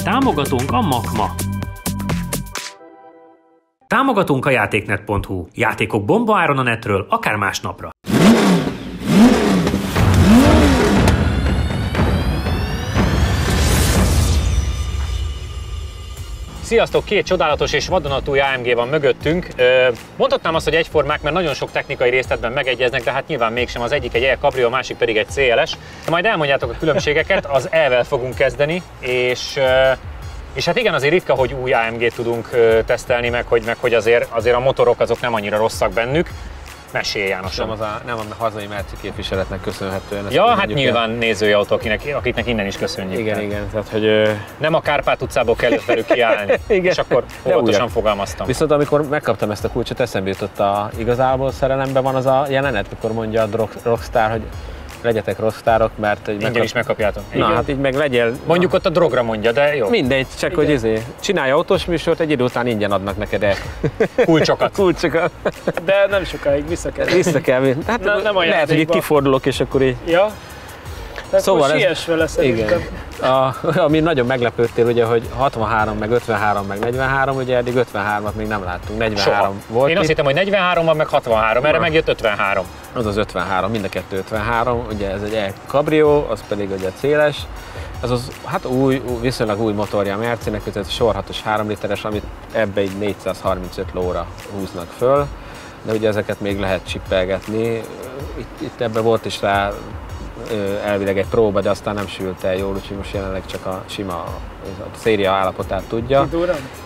Támogatónk a Makma. Támogatónk a játéknet.hu. Játékok bombaáron a netről, akár másnapra. Sziasztok! Két csodálatos és vadonatúj AMG van mögöttünk. Mondhatnám azt, hogy egyformák, mert nagyon sok technikai részletben megegyeznek, de hát nyilván mégsem. Az egyik egy E Cabrio, a másik pedig egy CLS. Majd elmondjátok a különbségeket, az E-vel fogunk kezdeni, és hát igen, azért ritka, hogy új AMG-t tudunk tesztelni, meg hogy azért a motorok azok nem annyira rosszak bennük. Mesélj, Jánosom. Nem a hazai Merci képviseletnek köszönhetően. Ja, hát nyilván nézői autó, akiknek innen is köszönjük. Igen, tehát hogy... Nem a Kárpát utcából kellett velük kiállni, és akkor óvatosan fogalmaztam. Viszont amikor megkaptam ezt a kulcsot, eszembe jutott igazából szerelemben van az a jelenet, mikor mondja a Rockstar, hogy legyetek rockstárok, mert... Ingyen is megkapjátok. Na, hát így meg legyél... Mondjuk ott a drogra mondja, de jó. Mindegy, csak igen. Hogy csinálj autós műsort, egy idő után ingyen adnak neked kulcsokat. De nem sokáig vissza kell. Hát nem lehet, hogy itt kifordulok, és akkor így... Ja. Szóval siess vele szerintem. Ami nagyon meglepődtél, ugye, hogy 63, meg 53, meg 43, ugye eddig 53-at még nem láttunk, 43 soha. Volt. Én azt hittem, hogy 43 van, meg 63, erre megjött 53. Az 53, mind a kettő 53, ugye ez egy E Cabrio, az pedig ugye CLS. Ez az hát viszonylag új motorja a Mercinek, ez sor 6-os 3 literes, amit ebbe így 435 lóra húznak föl, de ugye ezeket még lehet csippelgetni. Itt ebbe volt is rá elvileg egy próba, de aztán nem sült el jól, úgyhogy most jelenleg csak a sima a széria állapotát tudja.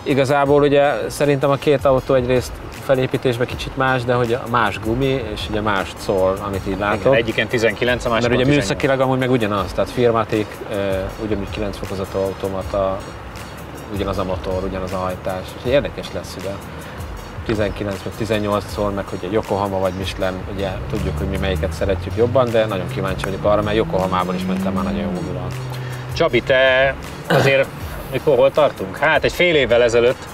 Igazából ugye szerintem a két autó egyrészt felépítésben kicsit más, de hogy más gumi és ugye más szól, amit így látok. Igen, egyiken 19, a másikon mert ugye műszakilag amúgy meg ugyanaz, tehát Firmatic, ugyanúgy 9 fokozatú automata, ugyanaz a motor, ugyanaz a hajtás. És érdekes lesz ugye. 19 vagy 18 szól, meg hogy egy Yokohama vagy Michelin, ugye tudjuk, hogy mi melyiket szeretjük jobban, de nagyon kíváncsi vagyok arra, mert Yokohamában is mentem már nagyon jó modulat. Csabi, te azért, hol tartunk? Hát egy fél évvel ezelőtt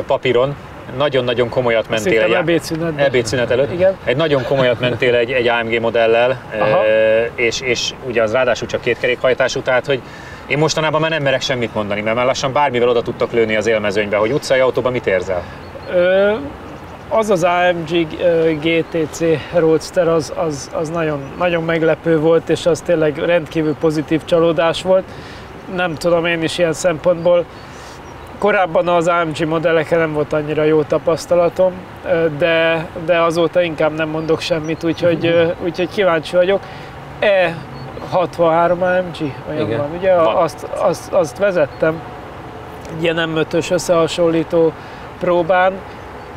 papíron nagyon-nagyon komolyat mentél ebédszünet előtt. Igen. Egy nagyon komolyat mentél egy AMG modellel, és ugye az ráadásul csak kétkerékhajtású, tehát hogy én mostanában már nem merek semmit mondani, mert már lassan bármivel oda tudtok lőni az élmezőnybe, hogy utcai autóban mit érzel? Az AMG GTC Roadster az nagyon, nagyon meglepő volt, és az tényleg rendkívül pozitív csalódás volt. Nem tudom, én is ilyen szempontból. Korábban az AMG modelleken nem volt annyira jó tapasztalatom, de azóta inkább nem mondok semmit, úgyhogy kíváncsi vagyok. E63 AMG, olyan van, ugye? Azt vezettem egy ilyen M5-ös összehasonlító próbán,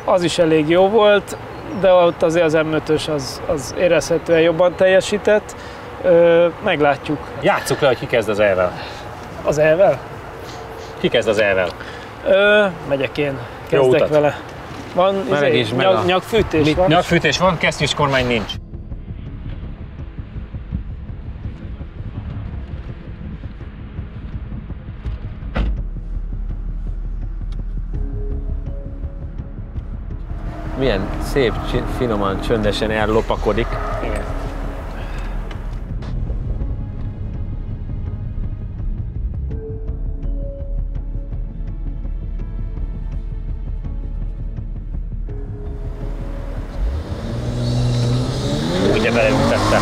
az is elég jó volt, de ott azért az M5-ös az érezhetően jobban teljesített. Meglátjuk. Játsszuk le, hogy ki kezd az E-vel. Az E-vel? Ki kezd az E-vel? Megyek én. Kezdek vele. Van nyakfűtés? Van? Nyakfűtés van, kesztyűs kormány nincs. Milyen szép, finoman, csöndesen ellopakodik. Igen. Ugye beleütette.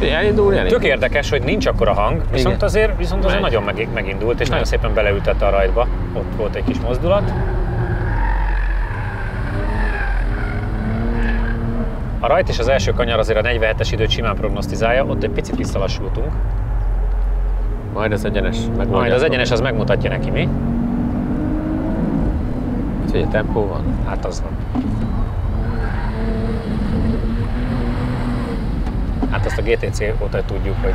Elindul. Tök érdekes, hogy nincs akkora hang, viszont azért nagyon megindult, és nagyon szépen beleütette a rajtba. Ott volt egy kis mozdulat. A rajt és az első kanyar azért a 47-es időt simán prognosztizálja, ott egy picit visszalassultunk. Majd az egyenes megmondja. Majd az egyenes az megmutatja neki, mi? Hogy a tempó van? Hát az van. Hát azt a GTC óta tudjuk, hogy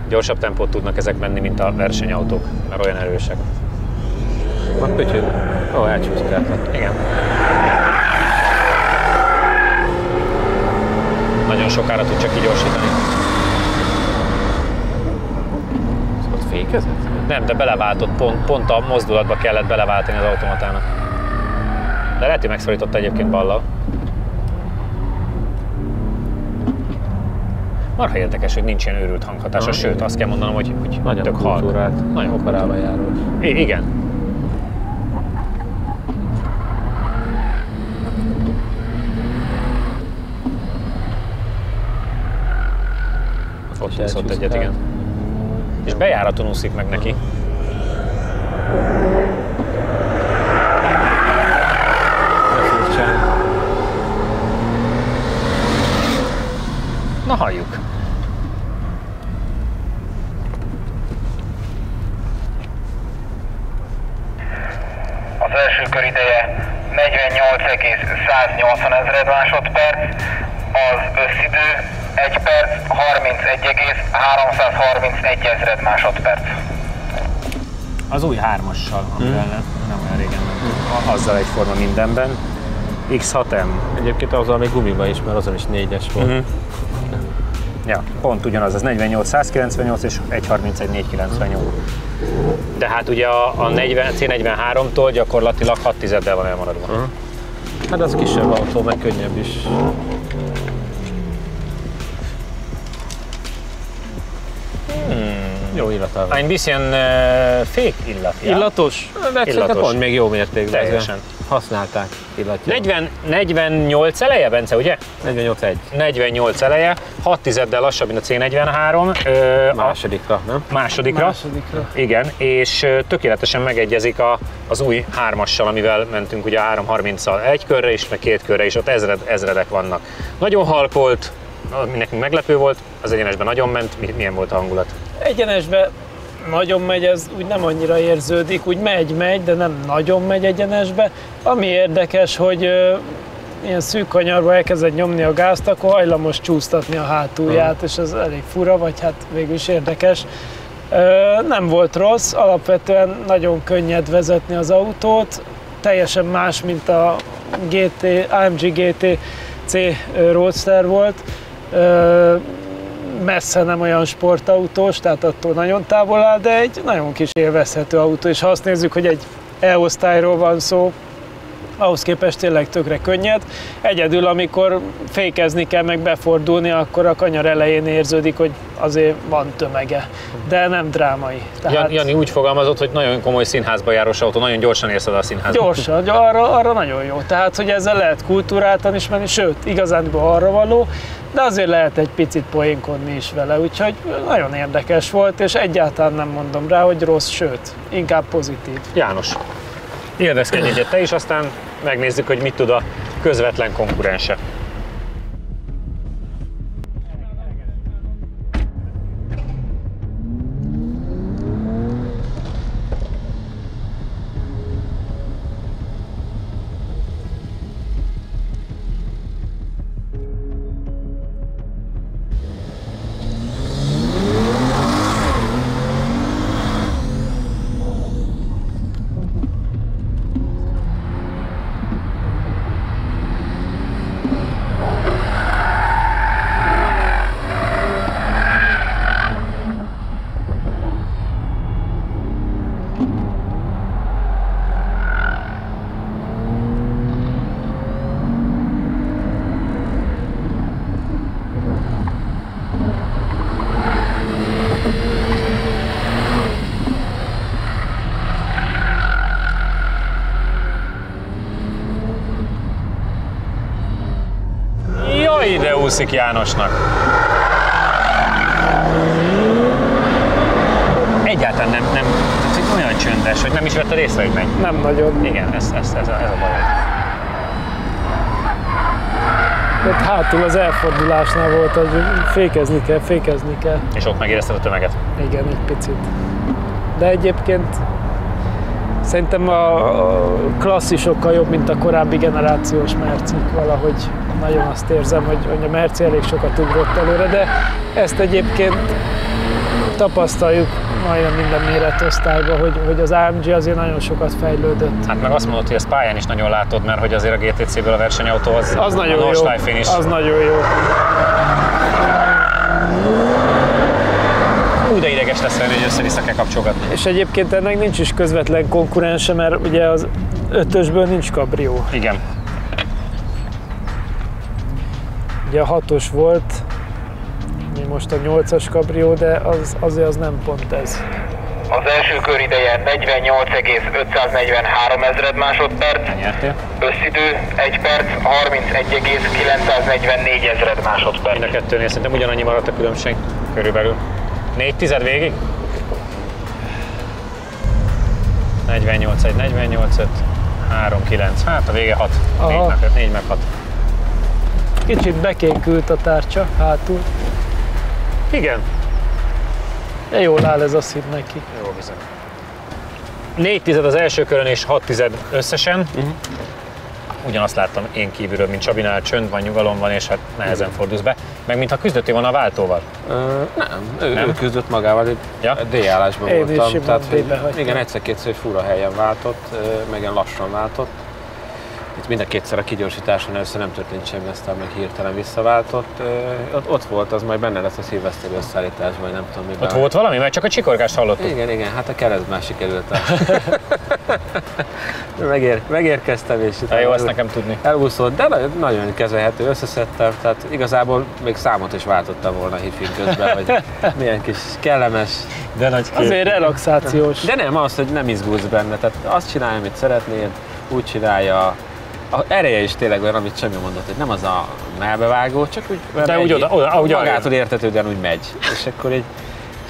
gyorsabb tempót tudnak ezek menni, mint a versenyautók, mert olyan erősek. Már pötyög. Elcsúszkáltak. Igen. Nagyon sokára tud csak kigyorsítani. Ott fékezett? Nem, de beleváltott, pont a mozdulatba kellett beleváltani az automatának. De lehet, hogy megszorította egyébként ballal. Marha érdekes, hogy nincs ilyen őrült hanghatása, sőt azt kell mondanom, hogy Nagyon tök halk. kultúrált, nagyon operával járó. Igen. Ott úszott egyet, igen. És bejáraton úszik meg neki. Na halljuk. Az első kör ideje 48,180 ezred másodperc, az összidő 1 perc 31,331 ezred másodperc. Az új 3-assal, amivel nem olyan régen mentünk. Azzal egyforma mindenben. X6M. Egyébként azzal még gumiba is, mert azon is 4-es volt. Ja, pont ugyanaz, az 48-198 és 131-498. De hát ugye a C43-tól gyakorlatilag 6 tizeddel van elmaradva. Hát az kisebb autó, meg könnyebb is. Jó illata. Ein bisschen fék illat. Ja? Illatos? De szerintem pont még jó mértékben. Teljesen. Használták illatja. 48 eleje, Bence, ugye? 48,1. 48 eleje, 6 tizeddel lassabb, mint a C43. Másodikra, nem? Másodikra. Igen, és tökéletesen megegyezik az új 3-assal, amivel mentünk ugye a 330-al egy körre is, meg 2 körre is, ott ezredek vannak. Nagyon halk volt, ami nekünk meglepő volt, az egyenesben nagyon ment. Milyen volt a hangulat? Egyenesben nagyon megy, ez úgy nem annyira érződik, úgy megy, de nem nagyon megy egyenesbe. Ami érdekes, hogy ilyen szűk kanyarba elkezded nyomni a gázt, akkor hajlamos csúsztatni a hátulját, és ez elég fura, vagy hát végül is érdekes. Nem volt rossz, alapvetően nagyon könnyed vezetni az autót, teljesen más, mint a AMG GT-C Roadster volt. Messze nem olyan sportautós, tehát attól nagyon távol áll, de egy nagyon kis élvezhető autó, és ha azt nézzük, hogy egy E-osztályról van szó, ahhoz képest tényleg tökre könnyed. Egyedül, amikor fékezni kell, meg befordulni, akkor a kanyar elején érződik, hogy azért van tömege, de nem drámai. Tehát... Jani úgy fogalmazott, hogy nagyon komoly színházba járós autó, nagyon gyorsan érsz oda a színházba. Gyorsan, arra nagyon jó. Tehát, hogy ezzel lehet kultúráltan is menni, sőt, igazándiból arra való, de azért lehet egy picit poénkodni is vele, úgyhogy nagyon érdekes volt, és egyáltalán nem mondom rá, hogy rossz, sőt, inkább pozitív. János, élvezkedj egyet te is, aztán megnézzük, hogy mit tud a közvetlen konkurense. Ide úszik Jánosnak. Egyáltalán nem olyan csöndes, hogy nem is vetted észre, hogy megy. Nem nagyon. Igen, ez a baj. Ott hátul az elfordulásnál volt, hogy fékezni kell. És ott megérezted a tömeget? Igen, egy picit. De egyébként szerintem a klasszisokkal jobb, mint a korábbi generációs Mercik, valahogy nagyon azt érzem, hogy a Merci elég sokat ugrott előre, de ezt egyébként tapasztaljuk majdnem minden méretosztályban, hogy az AMG azért nagyon sokat fejlődött. Hát meg azt mondod, hogy ezt pályán is nagyon látod, mert hogy azért a GTC-ből a versenyautó az nagyon jó. Is. Az nagyon jó. Úgy de ideges lesz venni, hogy össze-vissza kell kapcsolgatni. És egyébként ennek nincs is közvetlen konkurense, mert ugye az 5-ösből nincs kabrió. Igen. Ugye a 6-os volt, most a 8-as kabrió, de azért az nem pont ez. Az első kör ideje 48,543 ezred másodperc. Nyertél. Összidő 1 perc 31,944 ezred másodperc. Mind a kettőnél szerintem ugyanannyi maradt a különbség. Körülbelül. 4/10 végig? 48, 1, 48, 5, 3, 9. Hát a vége 6. 4 meg 6. Kicsit bekékült a tárcsa hátul. Igen. De jól áll ez a szín neki. Jó bizony. 4/10 az első körön és 6/10 összesen. Ugyanazt láttam én kívülről, mint Csabinál, csönd van, nyugalom van, és hát nehezen fordulsz be. Meg mintha küzdöttél volna a váltóval. Ő küzdött magával, Ja? D-állásban Én is voltam. simán Tehát, D-be hagytam. igen, egyszer-kétszer fura helyen váltott, meg ilyen lassan váltott. Itt mind a kétszer a kigyorsításon először nem történt semmi, aztán meg hirtelen visszaváltott. Ott volt, az majd benne lesz a szilveszteri összeállításban, vagy nem tudom miben. Ott volt valami? Mert csak a csikorgást hallottuk. Igen, hát a keresztben sikerült. Megérkeztem, és Jó, ezt nekem tudni. elúszott, de nagyon kezelhető, összeszedtem, tehát igazából még számot is váltottam volna hifin közben, hogy milyen kis kellemes. De nagy kép. Azért relaxációs. De nem az, hogy nem izgulsz benne, tehát azt csinálja, amit szeretnéd, úgy csinálja. A ereje is tényleg olyan, amit semmi mondott, hogy nem az a melbevágó, csak úgy, De úgy ahogy magától értetődően úgy megy. És akkor így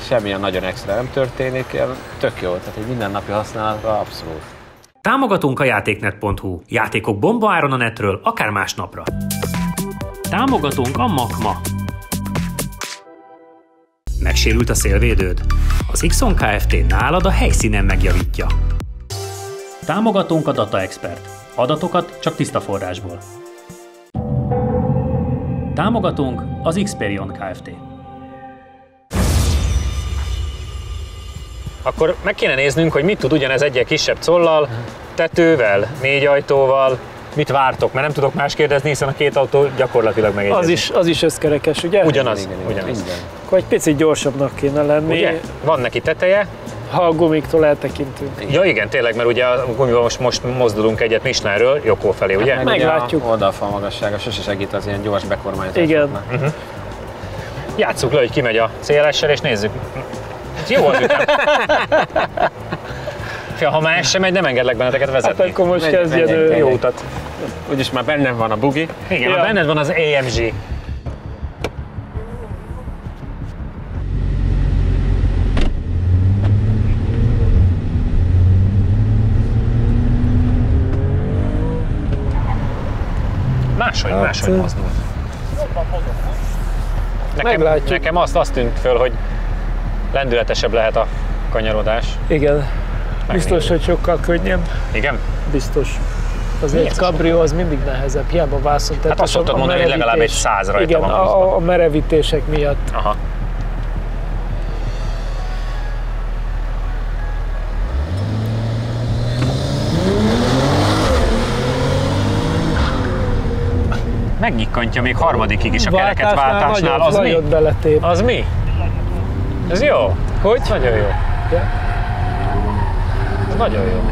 semmilyen nagyon extra nem történik, ilyen tök jó, tehát egy mindennapi használatra abszolút. Támogatunk a játéknet.hu. Játékok bombaáron a netről, akár másnapra. Támogatunk a Makma. Megsérült a szélvédőd? Az Xon Kft. Nálad a helyszínen megjavítja. Támogatunk a Data Expert. Adatokat csak tiszta forrásból. Támogatunk az Xperion Kft. Akkor meg kéne néznünk, hogy mit tud ugyanez egy kisebb collal, tetővel, 4 ajtóval, mit vártok, mert nem tudok más kérdezni, hiszen a két autó gyakorlatilag megegyezik. Az is összkerekes, ugye? Ugyanaz. Igen. Akkor egy picit gyorsabbnak kéne lenni, Ugye? Van neki teteje. ha a gumiktól eltekintünk. Ja igen, tényleg, mert ugye a gumival most mozdulunk egyet Michelinről, Jokó felé, ugye? Meg Meglátjuk. ugye a oldalfal magassága sose segít az ilyen gyors bekormányzásoknál. Igen. Játsszuk le, hogy kimegy a CLS-sel, és nézzük. Jó az ütem. Ha már ez sem megy, nem engedlek benneteket Hát vezetni. akkor most Menjünk, kezdjen menjünk. Jó utat. Úgyis már bennem van a bugi. Igen, Ja. ha benned van az AMG. Máshogy mozdul. Meglátjuk. Nekem azt tűnt föl, hogy lendületesebb lehet a kanyarodás. Igen. Biztos, hogy sokkal könnyebb. Igen? Biztos. Azért egy kabrió az mindig nehezebb, hiába vászon. Hát azt szoktad mondani, hogy legalább egy 100 rajta igen, van a merevítések miatt. Aha. Megnyikkantja még harmadikig is a kereket váltásnál. Az mi? Nagyon beletép. Az mi? Ez jó? Hogy? Nagyon jó. Ja. Ez nagyon jó.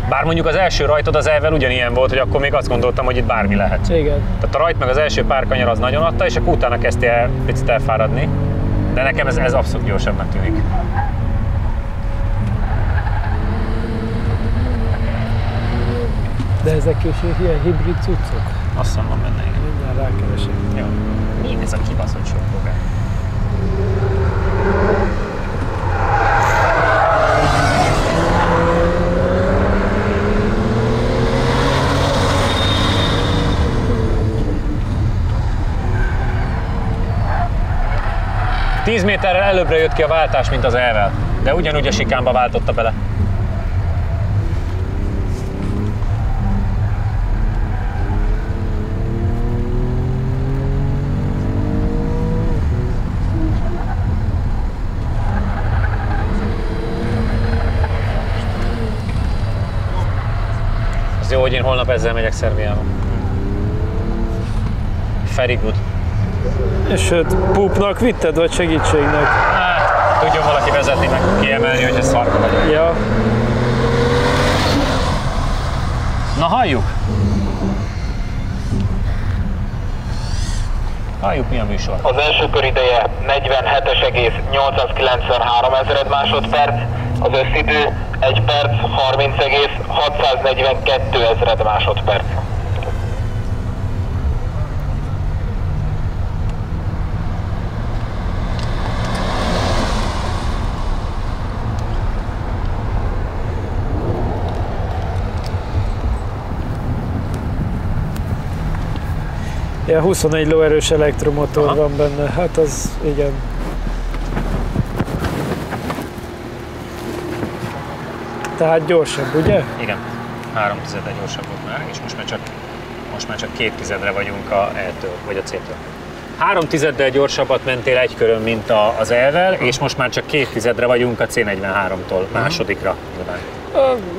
Bár mondjuk az első rajtod az elvel ugyanilyen volt, hogy akkor még azt gondoltam, hogy itt bármi lehet. Igen. Tehát a rajt meg az első pár kanyar az nagyon adta, és akkor utána kezdtél picit elfáradni. De nekem ez abszolút gyorsabbnak tűnik. De ezek is ilyen hibrid cuccok. Azt hiszem van benne, igen. Mindjárt rákeresek. Jó. Mi ez a kibaszott sok fogás? Tíz méterrel előbbre jött ki a váltás, mint az elvel, de ugyanúgy a sikánba váltotta bele. Az jó, hogy én holnap ezzel megyek Szerbiába. Very good. Sőt, púpnak vitted, vagy segítségnek? Hát, tudjon valaki vezetni, meg kiemelni, hogy ez szarka vagyok. Ja. Na halljuk! Halljuk, mi a műsor. Az első kör ideje 47,893 ezred másodperc, az összidő 1 perc 30,642 ezred másodperc. Ja, 21 lóerős elektromotor van benne, hát az igen. Tehát gyorsabb, ugye? Igen, 3 tizedre gyorsabb volt már, és most már csak 2 tizedre vagyunk a E-től, vagy a C-től. 3 tizeddel gyorsabbat mentél egy körön, mint az E-vel, és most már csak 2 tizedre vagyunk a C43-tól másodikra.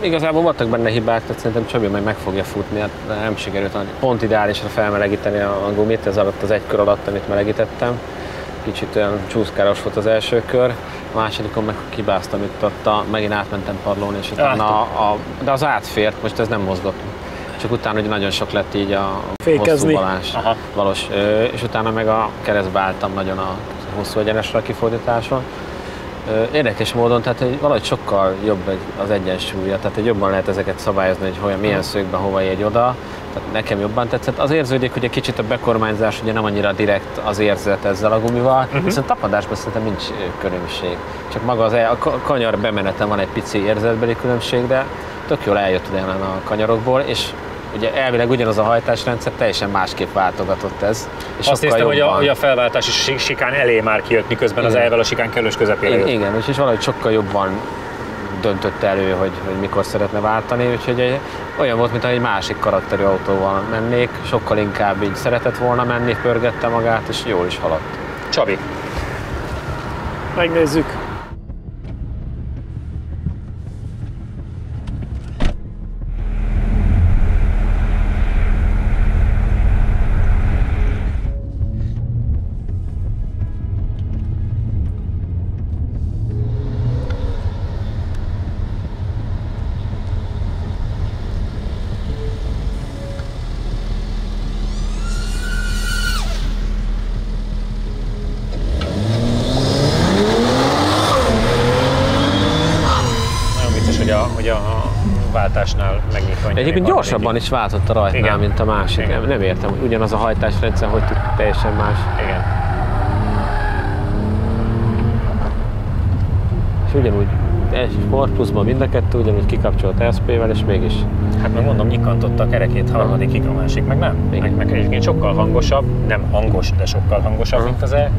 Igazából voltak benne hibák, tehát szerintem Csabi meg fogja futni, hát nem sikerült pont ideálisra felmelegíteni a gumit, ez alatt az egy kör alatt, amit melegítettem. Kicsit olyan csúszkáros volt az első kör, a másodikon meg hibáztam itt, megint átmentem padlón, és utána de az átfért, most ez nem mozgott. Csak utána ugye nagyon sok lett így a fékezni. Hosszú balás, valós, és utána meg a keresztbe álltam nagyon a hosszú egyenesre a kifordításon. Érdekes módon, tehát valahogy sokkal jobb az egyensúlya, tehát jobban lehet ezeket szabályozni, hogy olyan, milyen szögben hova égy oda. Tehát nekem jobban tetszett. Az érződik, hogy egy kicsit a bekormányzás ugye nem annyira direkt az érzet ezzel a gumival, viszont tapadásban szerintem nincs különbség. Csak maga a kanyar bemeneten van egy pici érzetbeli különbség, de tök jól eljött olyan a kanyarokból, és ugye elvileg ugyanaz a hajtásrendszer, teljesen másképp váltogatott ez. És azt néztem, hogy a felváltási sikán elé már kijött, miközben az elvel a sikán kellős közepére jött. Igen, és valahogy sokkal jobban döntött elő, hogy mikor szeretne váltani, úgyhogy olyan volt, mintha egy másik karakterű autóval mennék, sokkal inkább így szeretett volna menni, pörgette magát, és jól is haladt. Csabi. Megnézzük. Hogy a váltásnál megnyitva. Egyébként gyorsabban is váltott a rajtnál, mint a másik. Nem értem, hogy ugyanaz a hajtásrendszer, hogy tud teljesen más. Igen. És ugyanúgy egy Ford Plusban mind a kettő, ugyanúgy kikapcsolt SP-vel, és mégis. Hát meg mondom, nyikantotta a kerekét harmadikig, a másik meg nem. Meg egyébként sokkal hangosabb, nem hangos, de sokkal hangosabb, mint az E.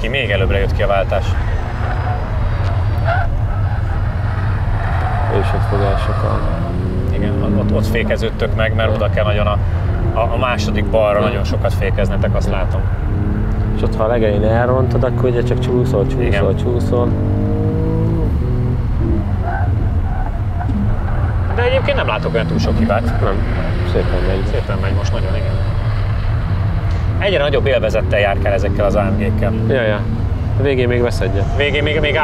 Még előbbre jött ki a váltás. Ő is ott fogásokkal. Igen, ott fékeződtök meg, mert oda kell nagyon a második balra nagyon sokat fékeznetek, azt látom. És ott, ha a legelején elrontod, akkor ugye csak csúszol. De egyébként nem látok olyan túl sok hibát. Nem, szépen megy most nagyon, igen. Egyre nagyobb élvezettel járkál ezekkel az AMG-kkel. Ja. A végén még vesz egyet. Végén még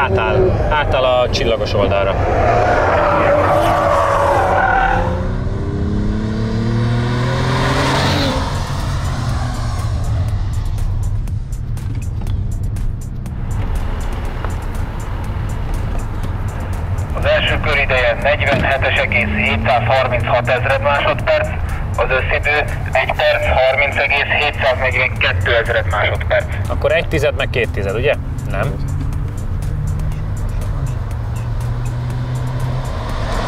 átáll a csillagos oldalra. Az első kör ideje 47,736 ezred másodperc, az összidő 1 perc 30,742 ezred másodperc. Akkor 1 tized meg 2 tized, ugye? Nem.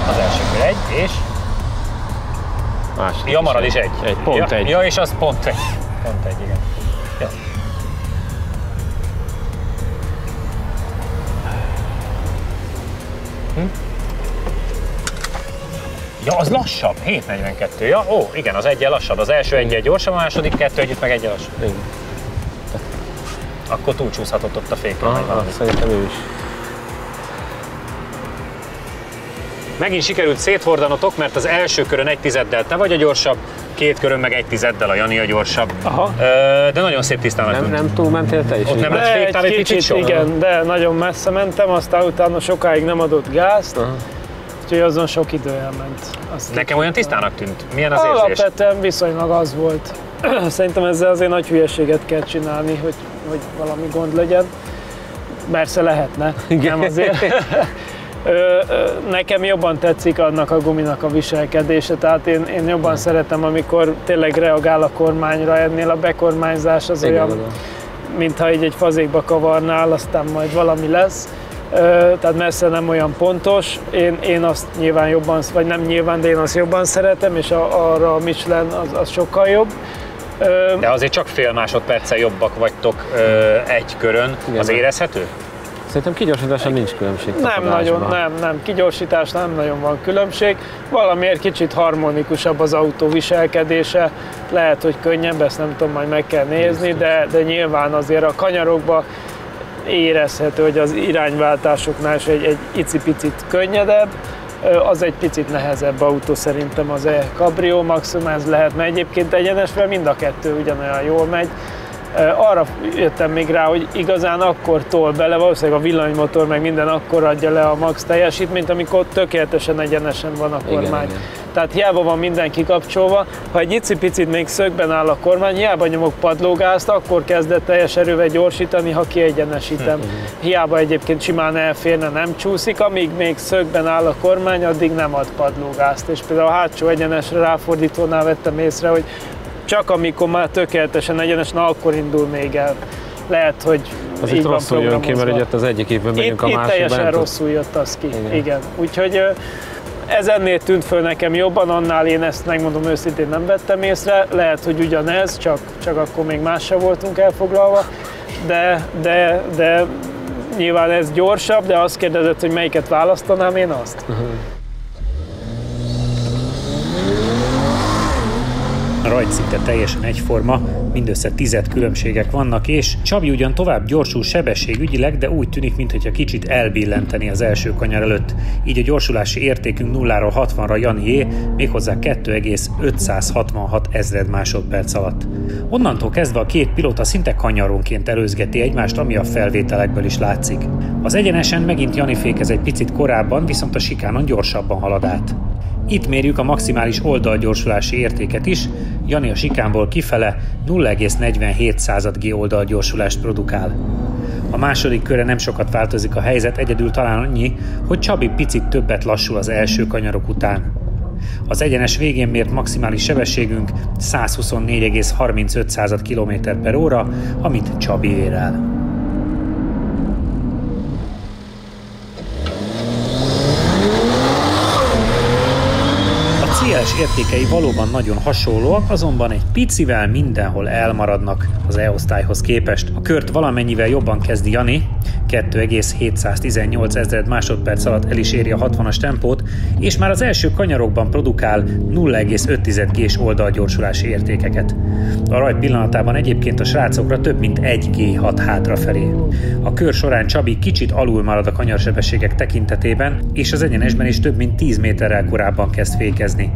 Az első kör 1, és? Második ja, marad is 1. Pont 1. Ja, és az pont 1. Pont 1, igen. Ja. Ja, az lassabb, 7.42, ja? Ó, igen, az egyen lassabb. Az első egyen gyorsabb, a második 2 együtt meg egyen lassabb. Igen. Akkor túlcsúszhatott ott a féken. Szerintem ő is. Megint sikerült széthordanotok, mert az első körön 1/10-del te vagy a gyorsabb, 2 körön meg 1/10-del a Jani a gyorsabb. Aha. De nagyon szép tisztának tűnt. Nem túl mentél te is? Ott nem lett féktál egy kicsit sok? Igen, de nagyon messze mentem, aztán utána sokáig nem adott gázt, úgyhogy azon sok idő elment. Nekem olyan tisztának tűnt. Milyen az érzés? Alapvetően viszonylag az volt. Szerintem ezzel azért nagy hülyeséget kell csinálni, hogy valami gond legyen. Persze lehetne, nem azért. Nekem jobban tetszik annak a guminak a viselkedése, tehát én jobban szeretem, amikor tényleg reagál a kormányra, ennél a bekormányzás az olyan, mintha egy fazékba kavarnál, aztán majd valami lesz. Tehát messze nem olyan pontos. Én azt nyilván jobban, vagy nem nyilván, de én azt jobban szeretem, és arra a Michelin az sokkal jobb. De azért csak fél másodperccel jobbak vagytok egy körön. Igen, az érezhető? Szerintem kigyorsításon nincs különbség. Nem nagyon, nem. Kigyorsítás nem nagyon van különbség. Valamiért kicsit harmonikusabb az autó viselkedése. Lehet, hogy könnyebb, ezt nem tudom, majd meg kell nézni, de nyilván azért a kanyarokban érezhető, hogy az irányváltásoknál is egy icipicit könnyedebb. Az egy picit nehezebb autó szerintem az E-Cabrio, maximum ez lehet, mert egyébként egyenesben mind a kettő ugyanolyan jól megy. Arra jöttem még rá, hogy igazán akkor tol bele, valószínűleg a villanymotor meg minden akkor adja le a max teljesítményt, amikor tökéletesen egyenesen van a kormány. Igen. Tehát hiába van minden kikapcsolva, ha egy icipicit még szögben áll a kormány, hiába nyomok padlógázt, akkor kezdett teljes erővel gyorsítani, ha kiegyenesítem. Hiába egyébként simán elférne, nem csúszik, amíg még szögben áll a kormány, addig nem ad padlógázt. És például a hátsó egyenesre ráfordítónál vettem észre, hogy csak amikor már tökéletesen egyenes, na akkor indul még el. Lehet, hogy az itt rosszul jön ki, mert ugye az egyik évben megyünk a másikban. Itt teljesen rosszul jött az ki. Igen. Úgyhogy ez ennél tűnt föl nekem jobban, annál én ezt megmondom őszintén nem vettem észre. Lehet, hogy ugyanez, csak akkor még mással voltunk elfoglalva. De nyilván ez gyorsabb, de azt kérdezett, hogy melyiket választanám, én azt. A rajt szinte teljesen egyforma, mindössze 10 különbségek vannak, és Csabi ugyan tovább gyorsul sebességügyileg, de úgy tűnik, mintha kicsit elbillenteni az első kanyar előtt. Így a gyorsulási értékünk 0-ról 60-ra Janié, méghozzá 2,566 ezred másodperc alatt. Onnantól kezdve a két pilóta szinte kanyaronként előzgeti egymást, ami a felvételekből is látszik. Az egyenesen megint Jani fékez egy picit korábban, viszont a sikánon gyorsabban halad át. Itt mérjük a maximális oldalgyorsulási értéket is, Jani a sikánból kifele 0,47 G oldalgyorsulást produkál. A második körre nem sokat változik a helyzet, egyedül talán annyi, hogy Csabi picit többet lassul az első kanyarok után. Az egyenes végén mért maximális sebességünk 124,35 km/h, amit Csabi ér el. CLS értékei valóban nagyon hasonlóak, azonban egy picivel mindenhol elmaradnak az E-osztályhoz képest. A kört valamennyivel jobban kezdi Jani, 2,718 ezred másodperc alatt el is éri a 60-as tempót, és már az első kanyarokban produkál 0,5 G-s oldalgyorsulási értékeket. A rajt pillanatában egyébként a srácokra több mint 1 G hat hátrafelé. A kör során Csabi kicsit alul marad a kanyarsebességek tekintetében, és az egyenesben is több mint 10 méterrel korábban kezd fékezni.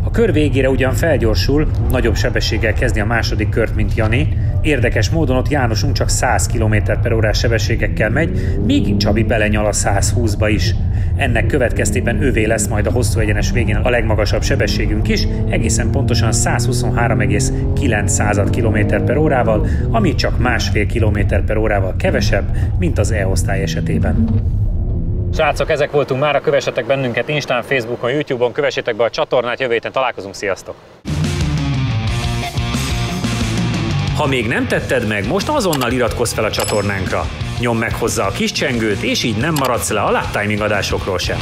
A kör végére ugyan felgyorsul, nagyobb sebességgel kezdi a második kört, mint Jani. Érdekes módon ott Jánosunk csak 100 km/h sebességekkel megy, míg Csabi belenyal a 120-ba is. Ennek következtében ővé lesz majd a hosszú egyenes végén a legmagasabb sebességünk is, egészen pontosan 123,9 km/h-val, ami csak 1,5 km/h-val kevesebb, mint az E-osztály esetében. Srácok, ezek voltunk mára, kövessetek bennünket Instán, Facebookon, YouTube-on, kövessétek be a csatornát, jövő héten találkozunk, sziasztok! Ha még nem tetted meg, most azonnal iratkozz fel a csatornánkra. Nyomd meg hozzá a kis csengőt, és így nem maradsz le a Lap Timing adásokról sem.